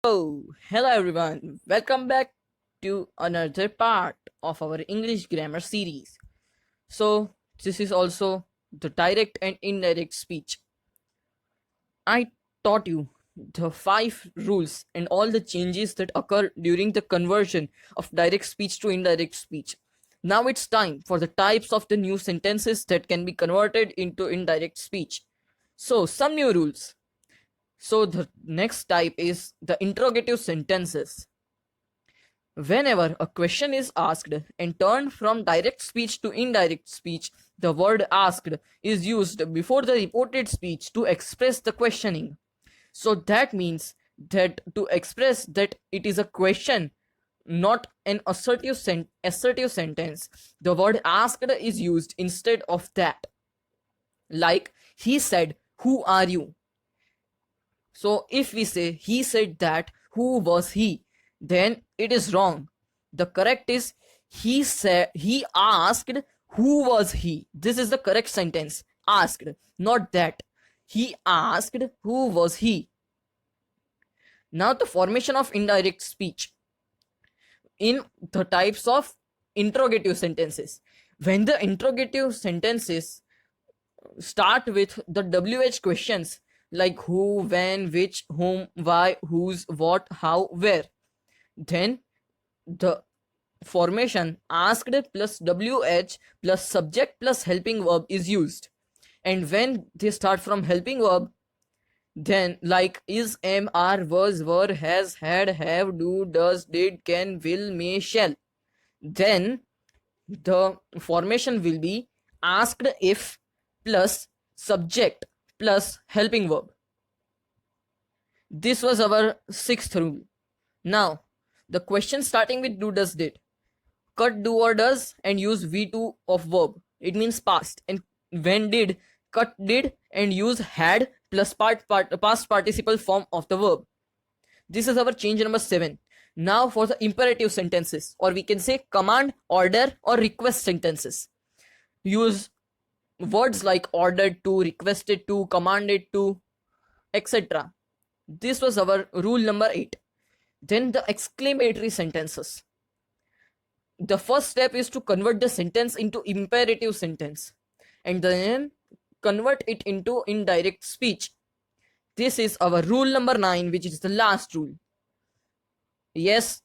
Oh, hello everyone. Welcome back to another part of our English grammar series. So, this is also the direct and indirect speech. I taught you the five rules and all the changes that occur during the conversion of direct speech to indirect speech. Now it's time for the types of the new sentences that can be converted into indirect speech. So, some new rules. So, the next type is the interrogative sentences. Whenever a question is asked and turned from direct speech to indirect speech, the word asked is used before the reported speech to express the questioning. So that means that to express that it is a question, not an assertive sentence, the word asked is used instead of that. Like, he said, "Who are you?" So if we say he said that, who was he? Then it is wrong. The correct is he asked who was he. This is the correct sentence. Asked, not that. He asked who was he. Now the formation of indirect speech in the types of interrogative sentences. When the interrogative sentences start with the WH questions like who, when, which, whom, why, whose, what, how, where, then the formation asked plus WH plus subject plus helping verb is used. And when they start from helping verb, then like is, am, are, was, were, has, had, have, do, does, did, can, will, may, shall, then the formation will be asked if plus subject plus helping verb. This was our sixth rule. Now, the question starting with do, does, did. Cut do or does and use V2 of verb. It means past. And when did, cut did and use had plus past participle form of the verb. This is our change number 7. Now for the imperative sentences, or we can say command, order, or request sentences. Use words like ordered to, requested to, commanded to, etc. This was our rule number 8. Then the exclamatory sentences. The first step is to convert the sentence into imperative sentence and then convert it into indirect speech. This is our rule number 9, which is the last rule. Yes,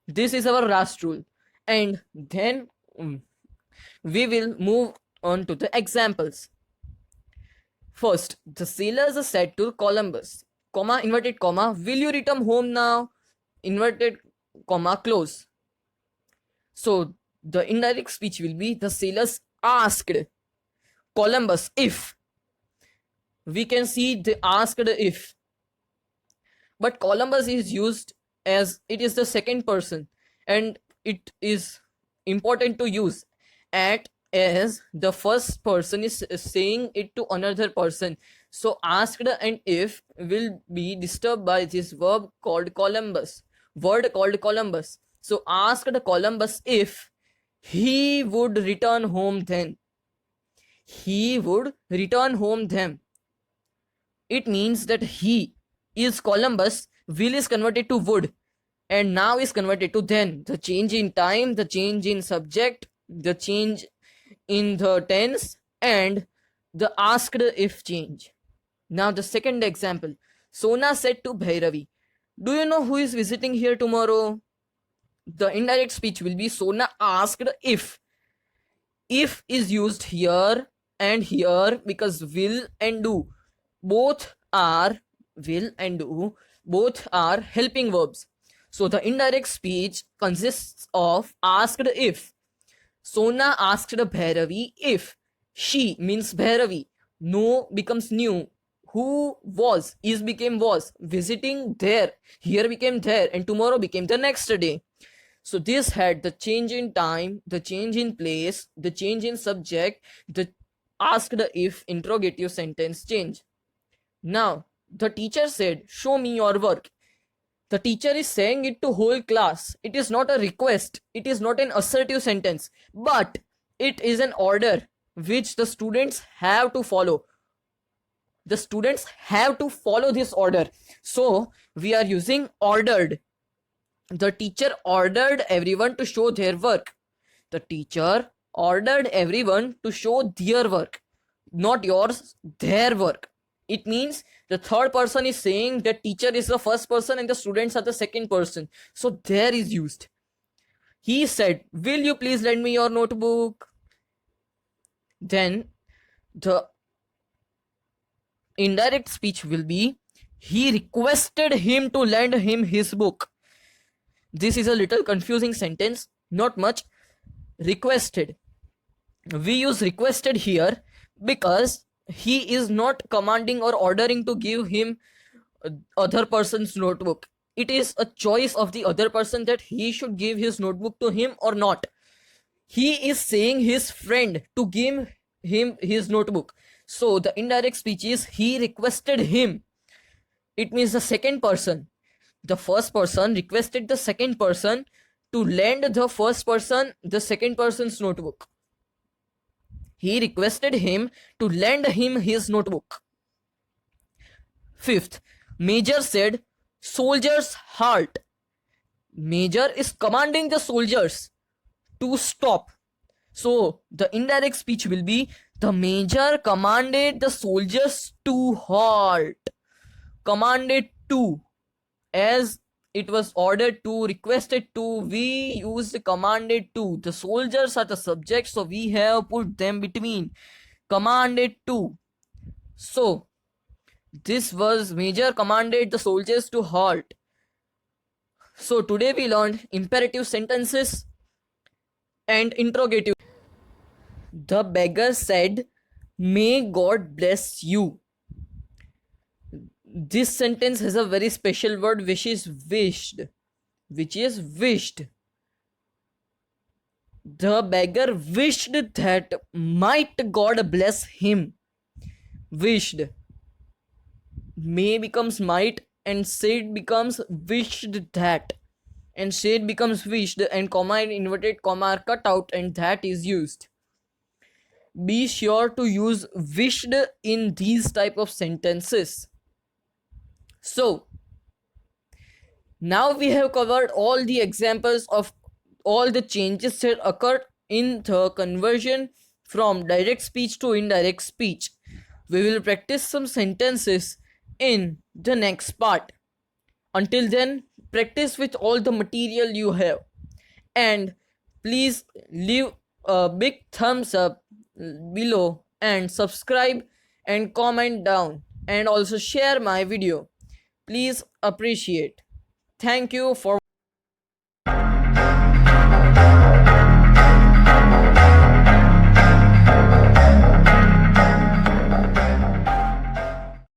this is our last rule. And then we will move on to the examples. First, the sailors said to Columbus, comma, inverted comma, will you return home now? Inverted comma, close. So the indirect speech will be the sailors asked Columbus if. We can see they asked if. But Columbus is used as it is the second person, and it is important to use at as the first person is saying it to another person. So asked and if will be disturbed by this verb called Columbus. Word called Columbus. So asked Columbus if he would return home then. He would return home then. It means that he is Columbus, will is converted to would, and now is converted to then. The change in time, the change in subject, the change in the tense, and the asked if change. Now the second example. Sona said to Bhairavi, do you know who is visiting here tomorrow? The indirect speech will be Sona asked if. If is used here and here because will and do both are helping verbs. So the indirect speech consists of asked if. Sona asked Bhairavi if. She means Bhairavi. No becomes new. Who was is became was. Visiting there. Here became there. And tomorrow became the next day. So this had the change in time, the change in place, the change in subject, the asked if interrogative sentence change. Now, the teacher said, show me your work. The teacher is saying it to whole class. It is not a request. It is not an assertive sentence. But it is an order which the students have to follow. The students have to follow this order. So, We are using ordered. The teacher ordered everyone to show their work. The teacher ordered everyone to show their work, not yours, their work. It means the third person is saying that teacher is the first person and the students are the second person. So there is used. He said, "Will you please lend me your notebook?" Then the indirect speech will be, he requested him to lend him his book. This is a little confusing sentence, not much. Requested. We use requested here because he is not commanding or ordering to give him other person's notebook. It is a choice of the other person that he should give his notebook to him or not. He is saying his friend to give him his notebook. So the indirect speech is, he requested him. It means the second person. The first person requested the second person to lend the first person the second person's notebook. He requested him to lend him his notebook. Fifth, Major said, "Soldiers, halt." Major is commanding the soldiers to stop. So the indirect speech will be, the major commanded the soldiers to halt. Commanded to, as it was ordered to, requested to, we use the commanded to. The soldiers are the subject, so we have put them between. Commanded to. So this was, major commanded the soldiers to halt. So today we learned imperative sentences and interrogative. The beggar said, "May God bless you." This sentence has a very special word which is wished. Which is wished. The beggar wished that might God bless him. Wished. May becomes might and said becomes wished that. And said becomes wished and comma and inverted comma are cut out and that is used. Be sure to use wished in these type of sentences. So now we have covered all the examples of all the changes that occurred in the conversion from direct speech to indirect speech. We will practice some sentences in the next part. Until then, practice with all the material you have. And please leave a big thumbs up below and subscribe and comment down and also share my video. Please appreciate. Thank you for